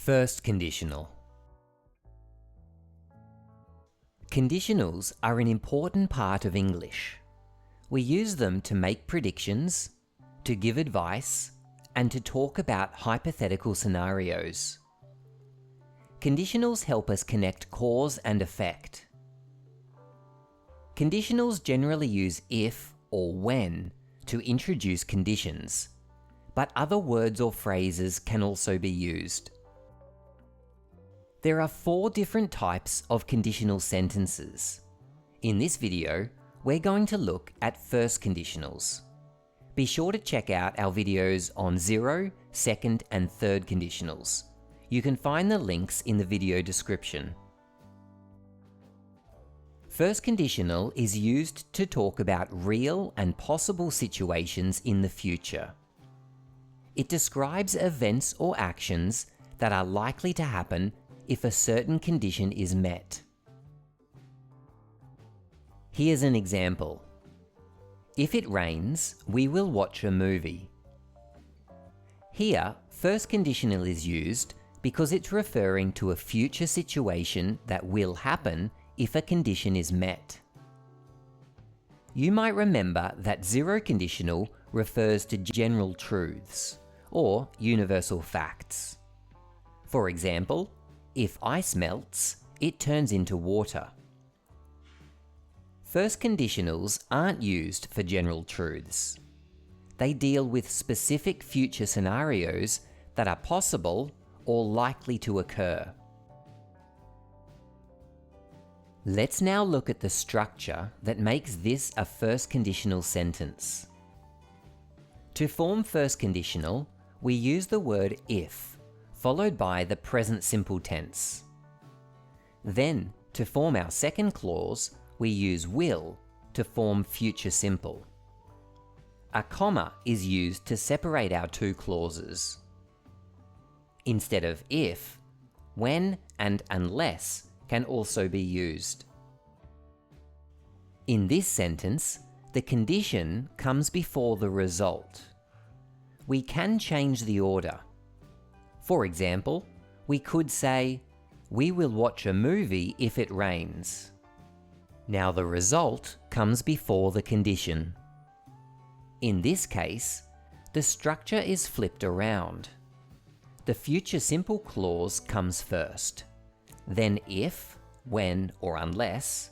First conditional. Conditionals are an important part of English. We use them to make predictions, to give advice, and to talk about hypothetical scenarios. Conditionals help us connect cause and effect. Conditionals generally use if or when to introduce conditions, but other words or phrases can also be used. There are 4 different types of conditional sentences. In this video, we're going to look at first conditionals. Be sure to check out our videos on 0, second, and third conditionals. You can find the links in the video description. First conditional is used to talk about real and possible situations in the future. It describes events or actions that are likely to happen if a certain condition is met. Here's an example. If it rains, we will watch a movie. Here, first conditional is used because it's referring to a future situation that will happen if a condition is met. You might remember that zero conditional refers to general truths or universal facts. For example, if ice melts, it turns into water. First conditionals aren't used for general truths. They deal with specific future scenarios that are possible or likely to occur. Let's now look at the structure that makes this a first conditional sentence. To form first conditional, we use the word if, followed by the present simple tense. Then, to form our second clause, we use will to form future simple. A comma is used to separate our 2 clauses. Instead of if, when and unless can also be used. In this sentence, the condition comes before the result. We can change the order. For example, we could say, "We will watch a movie if it rains." Now the result comes before the condition. In this case, the structure is flipped around. The future simple clause comes first, then if, when, or unless,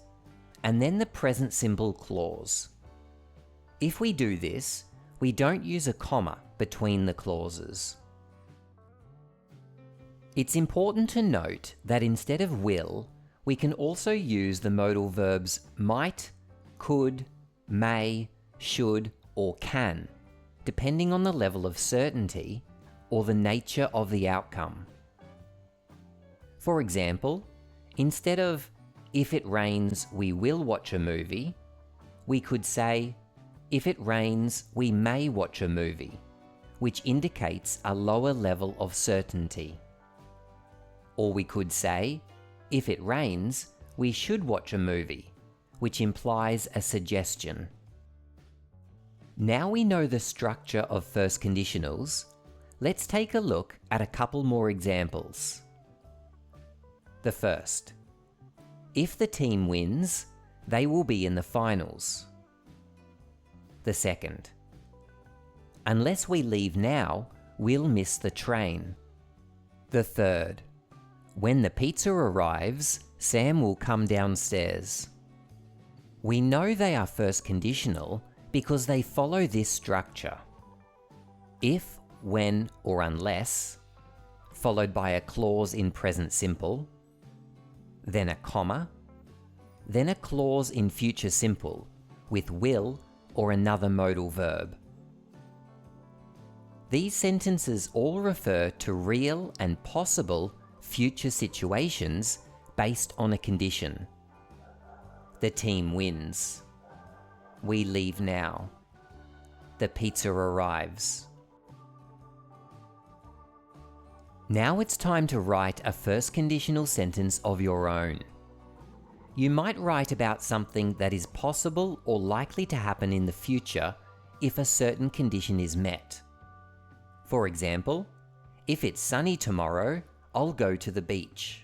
and then the present simple clause. If we do this, we don't use a comma between the clauses. It's important to note that instead of will, we can also use the modal verbs might, could, may, should, or can, depending on the level of certainty or the nature of the outcome. For example, instead of "if it rains, we will watch a movie," we could say "if it rains, we may watch a movie," which indicates a lower level of certainty. Or we could say, "if it rains, we should watch a movie," which implies a suggestion. Now we know the structure of first conditionals, let's take a look at a couple more examples. The first. If the team wins, they will be in the finals. The second. Unless we leave now, we'll miss the train. The third. When the pizza arrives, Sam will come downstairs. We know they are first conditional because they follow this structure. If, when, or unless, followed by a clause in present simple, then a comma, then a clause in future simple with will or another modal verb. These sentences all refer to real and possible future situations based on a condition. The team wins. We leave now. The pizza arrives. Now it's time to write a first conditional sentence of your own. You might write about something that is possible or likely to happen in the future if a certain condition is met. For example, if it's sunny tomorrow, I'll go to the beach.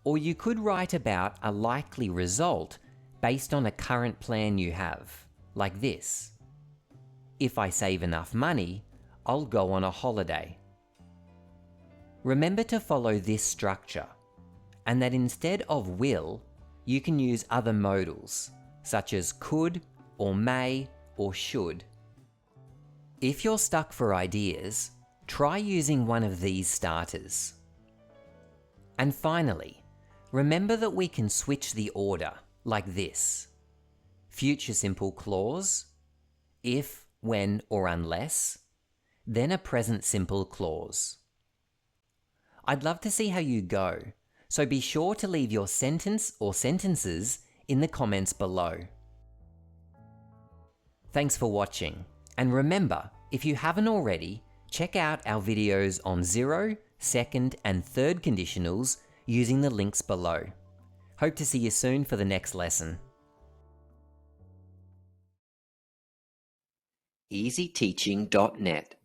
Or you could write about a likely result based on a current plan you have, like this. If I save enough money, I'll go on a holiday. Remember to follow this structure, and that instead of will, you can use other modals, such as could, or may, or should. If you're stuck for ideas, try using one of these starters. And finally, remember that we can switch the order, like this. Future simple clause, if, when, or unless, then a present simple clause. I'd love to see how you go, so be sure to leave your sentence or sentences in the comments below. Thanks for watching, and remember, if you haven't already, check out our videos on 0, 2nd, and 3rd conditionals using the links below. Hope to see you soon for the next lesson. EasyTeaching.net